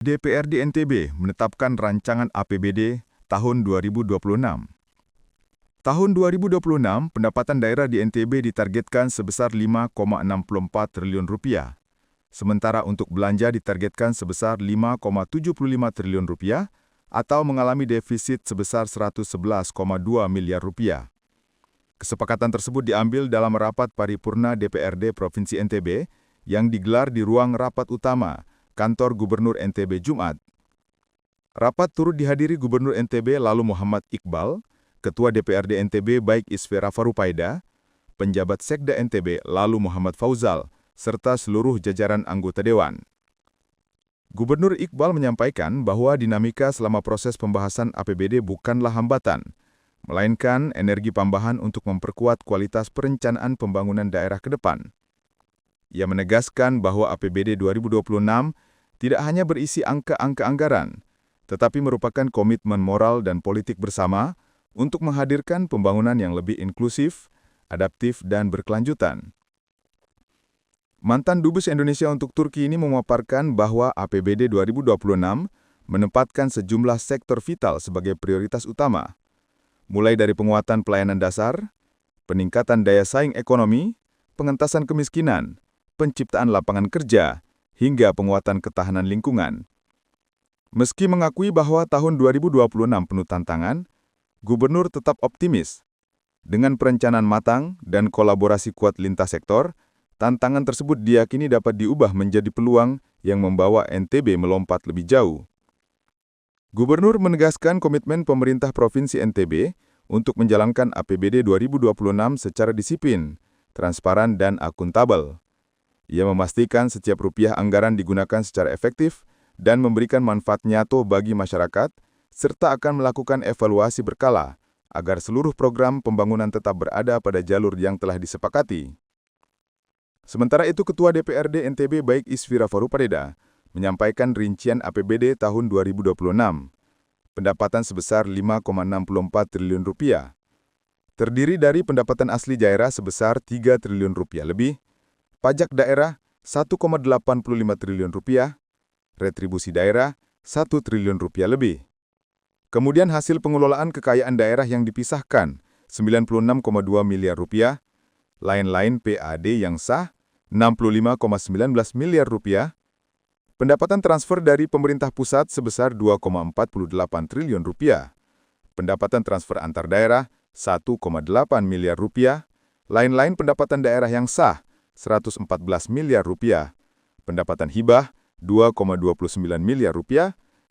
DPRD NTB menetapkan rancangan APBD tahun 2026. Tahun 2026, pendapatan daerah di NTB ditargetkan sebesar Rp5,64 triliun, sementara untuk belanja ditargetkan sebesar Rp5,75 triliun atau mengalami defisit sebesar Rp111,2 miliar. Kesepakatan tersebut diambil dalam rapat paripurna DPRD Provinsi NTB yang digelar di ruang rapat utama Kantor Gubernur NTB Jumat. Rapat turut dihadiri Gubernur NTB Lalu Muhammad Iqbal, Ketua DPRD NTB Baik Isfera Farupaida, penjabat Sekda NTB Lalu Muhammad Fauzal, serta seluruh jajaran anggota Dewan. Gubernur Iqbal menyampaikan bahwa dinamika selama proses pembahasan APBD bukanlah hambatan, melainkan energi tambahan untuk memperkuat kualitas perencanaan pembangunan daerah ke depan. Ia menegaskan bahwa APBD 2026 tidak hanya berisi angka-angka anggaran, tetapi merupakan komitmen moral dan politik bersama untuk menghadirkan pembangunan yang lebih inklusif, adaptif, dan berkelanjutan. Mantan Dubes Indonesia untuk Turki ini memaparkan bahwa APBD 2026 menempatkan sejumlah sektor vital sebagai prioritas utama, mulai dari penguatan pelayanan dasar, peningkatan daya saing ekonomi, pengentasan kemiskinan, penciptaan lapangan kerja, hingga penguatan ketahanan lingkungan. Meski mengakui bahwa tahun 2026 penuh tantangan, Gubernur tetap optimis. Dengan perencanaan matang dan kolaborasi kuat lintas sektor, tantangan tersebut diyakini dapat diubah menjadi peluang yang membawa NTB melompat lebih jauh. Gubernur menegaskan komitmen pemerintah Provinsi NTB untuk menjalankan APBD 2026 secara disiplin, transparan, dan akuntabel. Ia memastikan setiap rupiah anggaran digunakan secara efektif dan memberikan manfaat nyata bagi masyarakat, serta akan melakukan evaluasi berkala agar seluruh program pembangunan tetap berada pada jalur yang telah disepakati. Sementara itu, Ketua DPRD NTB Baik Isfera Farupaida menyampaikan rincian APBD tahun 2026. Pendapatan sebesar Rp5,64 triliun, terdiri dari pendapatan asli daerah sebesar Rp3 triliun lebih, pajak daerah Rp1,85 triliun, retribusi daerah Rp1 triliun lebih. Kemudian hasil pengelolaan kekayaan daerah yang dipisahkan Rp96,2 miliar, lain-lain PAD yang sah Rp65,19 miliar, pendapatan transfer dari pemerintah pusat sebesar Rp2,48 triliun, pendapatan transfer antar daerah Rp1,8 miliar, lain-lain pendapatan daerah yang sah Rp114 miliar, pendapatan hibah Rp2,29 miliar,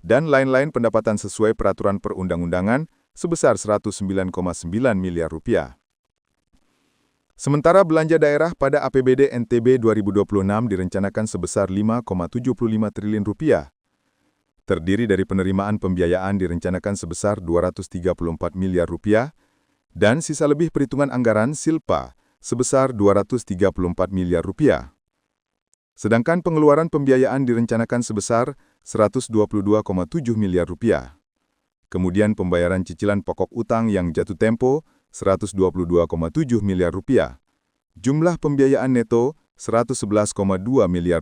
dan lain-lain pendapatan sesuai peraturan perundang-undangan sebesar Rp109,9 miliar. Sementara belanja daerah pada APBD NTB 2026 direncanakan sebesar Rp5,75 triliun, terdiri dari penerimaan pembiayaan direncanakan sebesar Rp234 miliar, dan sisa lebih perhitungan anggaran SILPA sebesar Rp234 miliar. Sedangkan pengeluaran pembiayaan direncanakan sebesar Rp122,7 miliar. Kemudian pembayaran cicilan pokok utang yang jatuh tempo Rp122,7 miliar. Jumlah pembiayaan neto Rp111,2 miliar.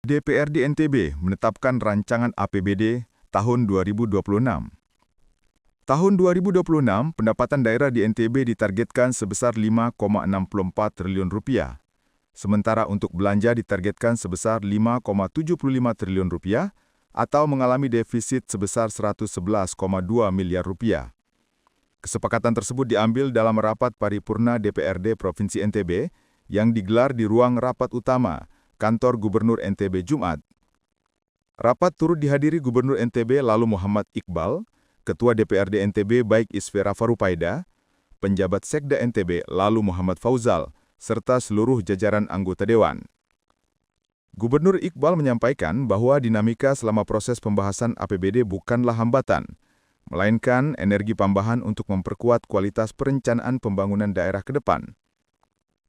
DPRD NTB menetapkan rancangan APBD tahun 2026. Tahun 2026, pendapatan daerah di NTB ditargetkan sebesar Rp5,64 triliun, sementara untuk belanja ditargetkan sebesar Rp5,75 triliun atau mengalami defisit sebesar Rp111,2 miliar. Kesepakatan tersebut diambil dalam rapat paripurna DPRD Provinsi NTB yang digelar di ruang rapat utama Kantor Gubernur NTB Jumat. Rapat turut dihadiri Gubernur NTB Lalu Muhammad Iqbal, Ketua DPRD NTB Baik Isfera Farupaida, penjabat Sekda NTB Lalu Muhammad Fauzal, serta seluruh jajaran anggota Dewan. Gubernur Iqbal menyampaikan bahwa dinamika selama proses pembahasan APBD bukanlah hambatan, melainkan energi tambahan untuk memperkuat kualitas perencanaan pembangunan daerah ke depan.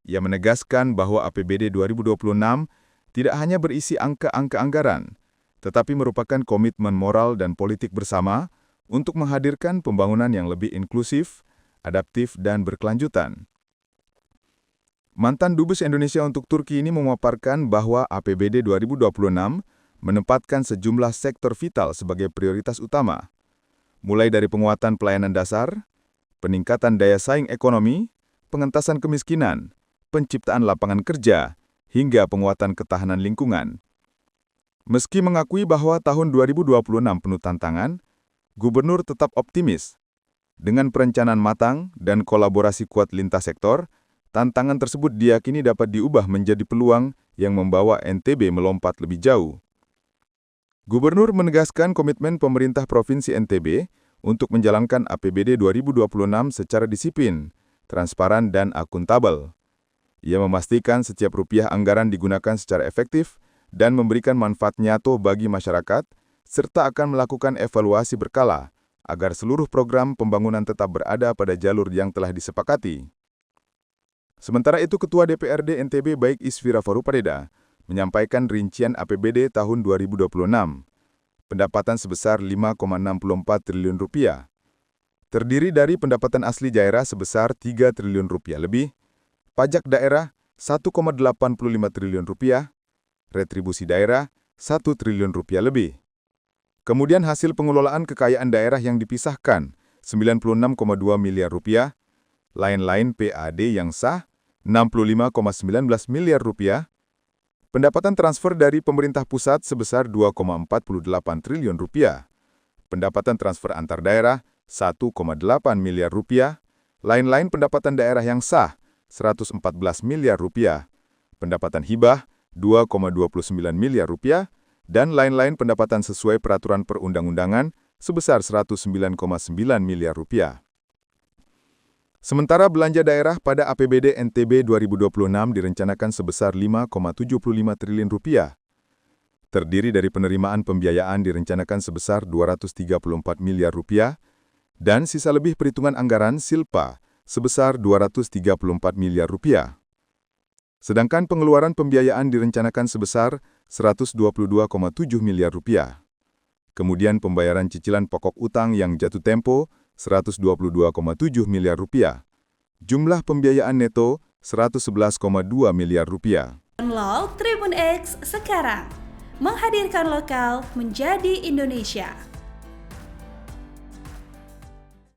Ia menegaskan bahwa APBD 2026 tidak hanya berisi angka-angka anggaran, tetapi merupakan komitmen moral dan politik bersama untuk menghadirkan pembangunan yang lebih inklusif, adaptif, dan berkelanjutan. Mantan Dubes Indonesia untuk Turki ini memaparkan bahwa APBD 2026 menempatkan sejumlah sektor vital sebagai prioritas utama, mulai dari penguatan pelayanan dasar, peningkatan daya saing ekonomi, pengentasan kemiskinan, penciptaan lapangan kerja, hingga penguatan ketahanan lingkungan. Meski mengakui bahwa tahun 2026 penuh tantangan, Gubernur tetap optimis. Dengan perencanaan matang dan kolaborasi kuat lintas sektor, tantangan tersebut diyakini dapat diubah menjadi peluang yang membawa NTB melompat lebih jauh. Gubernur menegaskan komitmen pemerintah Provinsi NTB untuk menjalankan APBD 2026 secara disiplin, transparan, dan akuntabel. Ia memastikan setiap rupiah anggaran digunakan secara efektif dan memberikan manfaat nyata bagi masyarakat, serta akan melakukan evaluasi berkala agar seluruh program pembangunan tetap berada pada jalur yang telah disepakati. Sementara itu, Ketua DPRD NTB Baik Isfira Farupadeda menyampaikan rincian APBD tahun 2026. Pendapatan sebesar Rp5,64 triliun, terdiri dari pendapatan asli daerah sebesar Rp3 triliun lebih, pajak daerah Rp1,85 triliun, retribusi daerah Rp1 triliun lebih. Kemudian hasil pengelolaan kekayaan daerah yang dipisahkan Rp96,2 miliar, lain-lain PAD yang sah Rp65,19 miliar, pendapatan transfer dari pemerintah pusat sebesar Rp2,48 triliun, pendapatan transfer antar daerah Rp1,8 miliar, lain-lain pendapatan daerah yang sah Rp114 miliar, pendapatan hibah Rp2,29 miliar, dan lain-lain pendapatan sesuai peraturan perundang-undangan sebesar Rp109,9 miliar. Sementara belanja daerah pada APBD NTB 2026 direncanakan sebesar Rp5,75 triliun, terdiri dari penerimaan pembiayaan direncanakan sebesar Rp234 miliar, dan sisa lebih perhitungan anggaran silpa sebesar Rp234 miliar. Sedangkan pengeluaran pembiayaan direncanakan sebesar Rp122,7 miliar. Kemudian pembayaran cicilan pokok utang yang jatuh tempo Rp122,7 miliar. Jumlah pembiayaan neto Rp111,2 miliar. Download Tribun X sekarang, menghadirkan lokal menjadi Indonesia.